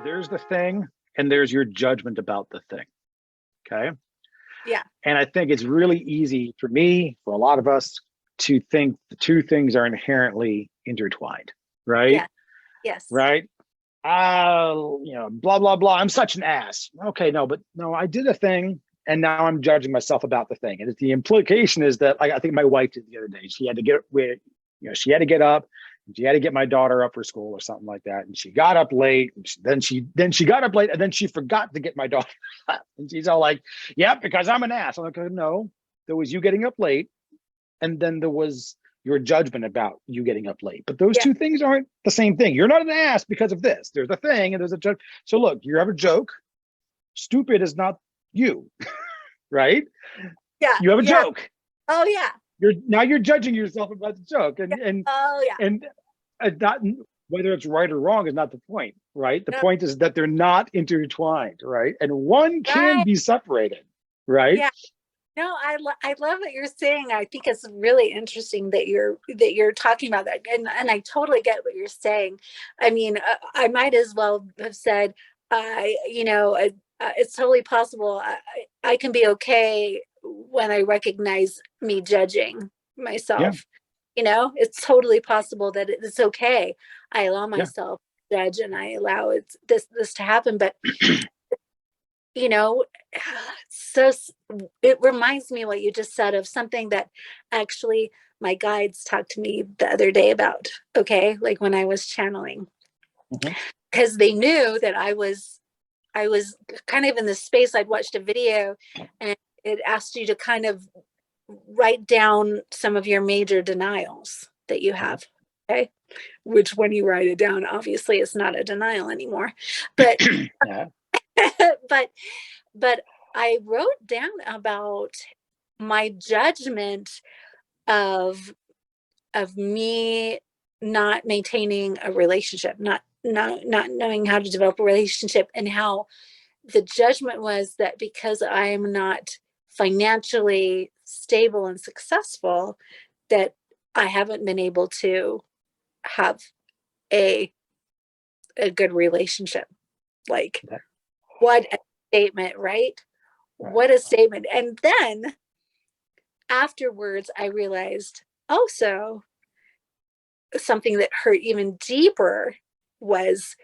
there's the thing and there's your judgment about the thing. Okay. Yeah. And I think it's really easy for me, for a lot of us, to think the two things are inherently intertwined, right? Yeah. Yes. Right. Blah, blah, blah. I'm such an ass. Okay, no, I did a thing and now I'm judging myself about the thing. And the implication is that, like, I think my wife did the other day, she had to get up, and she had to get my daughter up for school or something like that. And she got up late. Then she got up late and then she forgot to get my daughter up. And she's all like, yeah, because I'm an ass. I'm like, no, there was you getting up late. And then there was your judgment about you getting up late. But those two things aren't the same thing. You're not an ass because of this. There's a thing and there's a judge. So look, you have a joke. Stupid is not you, right? Yeah. You have a joke. Oh yeah. You're judging yourself about the joke, and not whether it's right or wrong is not the point, right? The point is that they're not intertwined, right? And one can be separated, right? Yeah. No, I love what you're saying. I think it's really interesting that you're talking about that, and I totally get what you're saying. I mean, I might as well have said, it's totally possible. I can be okay when I recognize me judging myself. Yeah. It's totally possible that it's okay. I allow myself to judge and I allow this to happen, but. So it reminds me what you just said of something that actually my guides talked to me the other day about, okay, like when I was channeling, because they knew that I was kind of in this space. I'd watched a video and it asked you to kind of write down some of your major denials that you have, okay, which when you write it down, obviously it's not a denial anymore, but but I wrote down about my judgment of me not maintaining a relationship, not knowing how to develop a relationship, and how the judgment was that because I am not financially stable and successful, that I haven't been able to have a good relationship. Like, what a statement, right? What a statement. And then afterwards, I realized also something that hurt even deeper was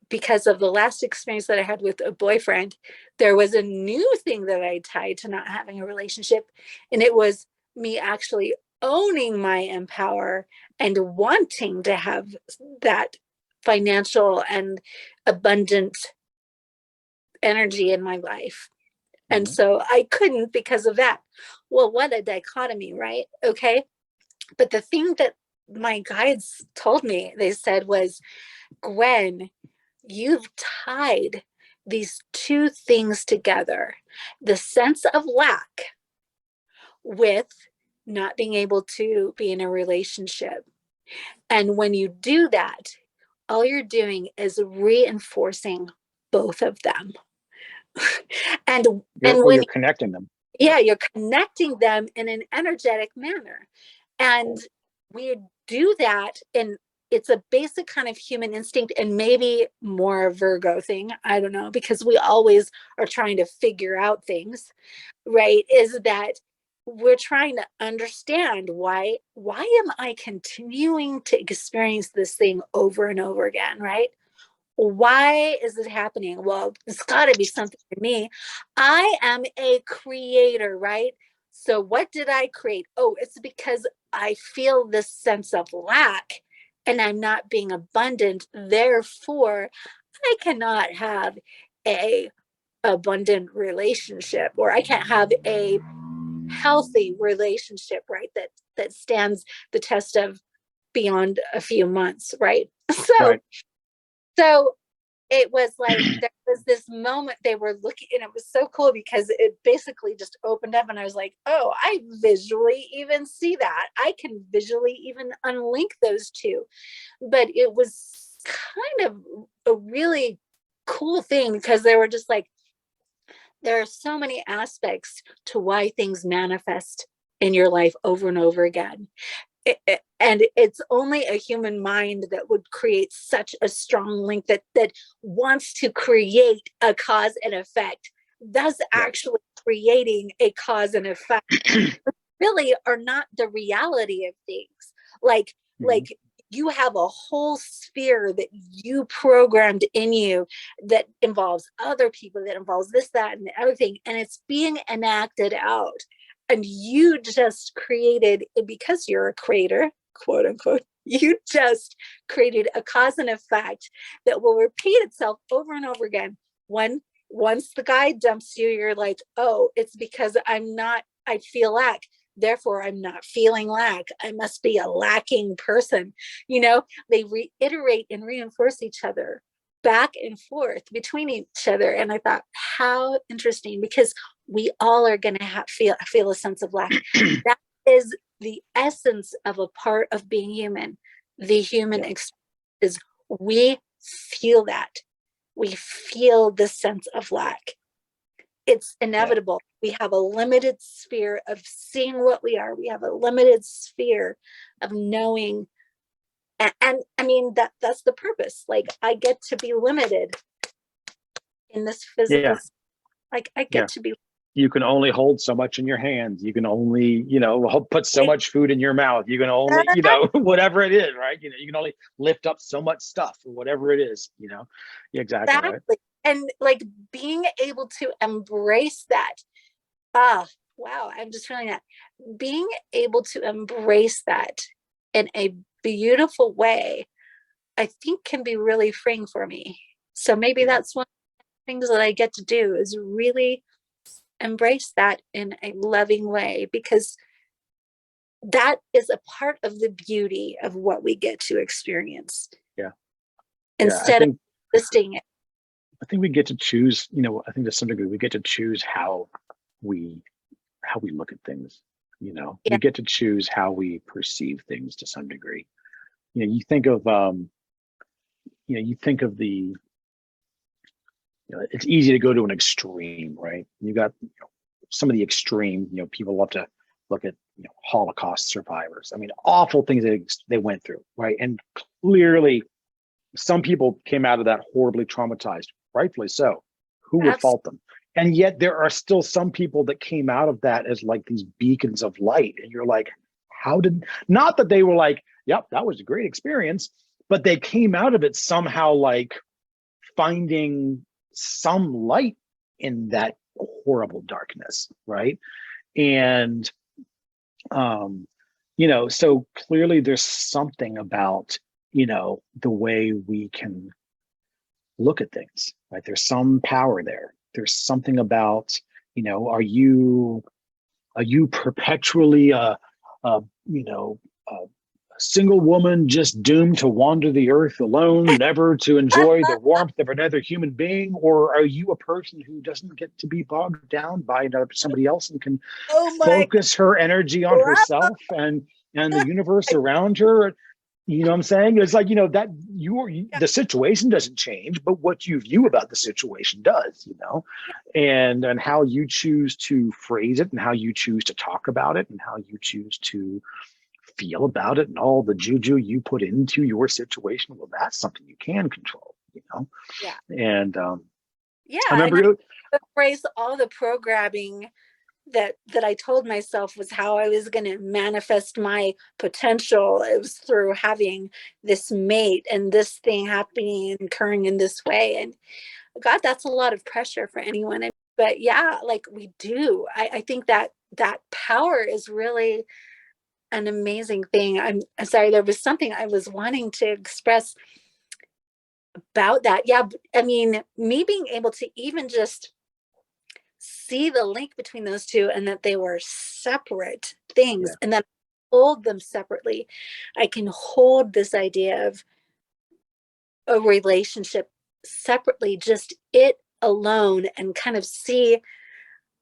because of the last experience that I had with a boyfriend. There was a new thing that I tied to not having a relationship, and it was me actually owning my empower and wanting to have that financial and abundant energy in my life. And so I couldn't because of that. Well, what a dichotomy, right? Okay. But the thing that my guides told me, they said, was, Gwen, you've tied these two things together, the sense of lack with not being able to be in a relationship. And when you do that, all you're doing is reinforcing both of them. and when you're connecting them. You're connecting them in an energetic manner. And we do that, and it's a basic kind of human instinct, and maybe more a Virgo thing, I don't know, because we always are trying to figure out things, right? Is that we're trying to understand why am I continuing to experience this thing over and over again, right? Why is it happening? Well, it's got to be something for me. I am a creator, right? So what did I create? Oh, it's because I feel this sense of lack and I'm not being abundant. Therefore, I cannot have a abundant relationship, or I can't have a healthy relationship, right? That stands the test of beyond a few months, right? So it was like there was this moment they were looking, and it was so cool because it basically just opened up, and I was like, oh, I visually even see that. I can visually even unlink those two. But it was kind of a really cool thing because they were just like, there are so many aspects to why things manifest in your life over and over again. and it's only a human mind that would create such a strong link that wants to create a cause and effect, thus Yeah. actually creating a cause and effect really are not the reality of things. Like Mhm. you have a whole sphere that you programmed in you that involves other people, that involves this, that, and the other thing, and it's being enacted out. And you just created, because you're a creator, quote unquote, you just created a cause and effect that will repeat itself over and over again. Once the guy dumps you, you're like, oh, it's because I feel lack, therefore I'm not feeling lack, I must be a lacking person. They reiterate and reinforce each other back and forth between each other. And I thought, how interesting, because we all are going to feel a sense of lack. That is the essence of a part of being human. The human Yeah. experience is we feel that. We feel the sense of lack. It's Yeah. inevitable. We have a limited sphere of seeing what we are. We have a limited sphere of knowing. And I mean, that's the purpose. Like, I get to be limited in this physical, Yeah. like I Yeah. get to be. You can only hold so much in your hands. You can only, put so much food in your mouth. You can only, whatever it is, right? You can only lift up so much stuff or whatever it is, Yeah, exactly. Right. Exactly. And like being able to embrace that. Ah, wow. I'm just feeling that. Being able to embrace that in a beautiful way, I think can be really freeing for me. So maybe Yeah. that's one of the things that I get to do, is really embrace that in a loving way, because that is a part of the beauty of what we get to experience, Yeah. Yeah. instead of listing it. I think we get to choose, I think to some degree we get to choose we how we look at things. Yeah. We get to choose how we perceive things to some degree. You think of you think of the it's easy to go to an extreme, right? You got some of the extreme, people love to look at Holocaust survivors. I mean, awful things they went through, right? And clearly some people came out of that horribly traumatized, rightfully so. Who would Absolutely. fault them? And yet there are still some people that came out of that as like these beacons of light. And you're like, not that they were like, yep, that was a great experience, but they came out of it somehow like finding some light in that horrible darkness, right? And so clearly there's something about the way we can look at things, right? There's some power there. There's something about are you perpetually a single woman just doomed to wander the earth alone, never to enjoy the warmth of another human being? Or are you a person who doesn't get to be bogged down by somebody else and can Oh my focus her energy on God. herself and the universe around her? You know what I'm saying? It's like, that the situation doesn't change, but what you view about the situation does, and how you choose to phrase it and how you choose to talk about it and how you choose to feel about it and all the juju you put into your situation. Well, that's something you can control. Yeah. And Yeah. I And I remember, embrace all the programming that I told myself was how I was going to manifest my potential. It was through having this mate and this thing happening and occurring in this way. And God, that's a lot of pressure for anyone. But yeah, like we do. I think that power is really an amazing thing. I'm sorry, there was something I was wanting to express about that. Yeah, I mean, me being able to even just see the link between those two, and that they were separate things, yeah, and then hold them separately. I can hold this idea of a relationship separately, just it alone, and kind of see.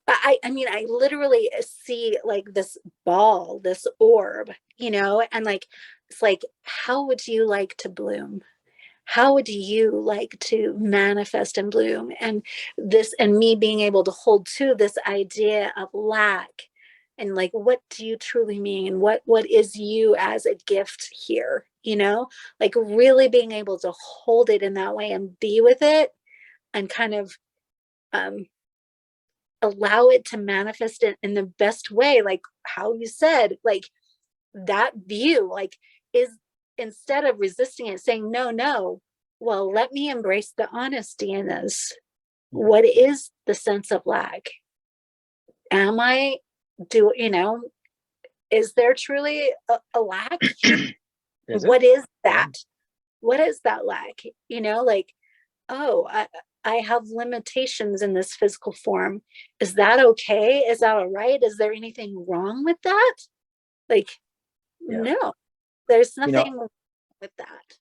I mean, I literally see like this ball, this orb, and like, it's like, how would you like to bloom? How would you like to manifest and bloom? And me being able to hold to this idea of lack and like, what do you truly mean? What is you as a gift here? You know, like really being able to hold it in that way and be with it and kind of um allow it to manifest it in the best way, like how you said, like that view, like, is, instead of resisting it, saying no, no, well, let me embrace the honesty in this. What is the sense of lack? Am I, do you know, is there truly a lack here? Is it? What is Yeah. that? What is that lack? You know, like, oh, I have limitations in this physical form. Is that okay? Is that all right? Is there anything wrong with that? Like, Yeah. no, there's You know, nothing wrong with that.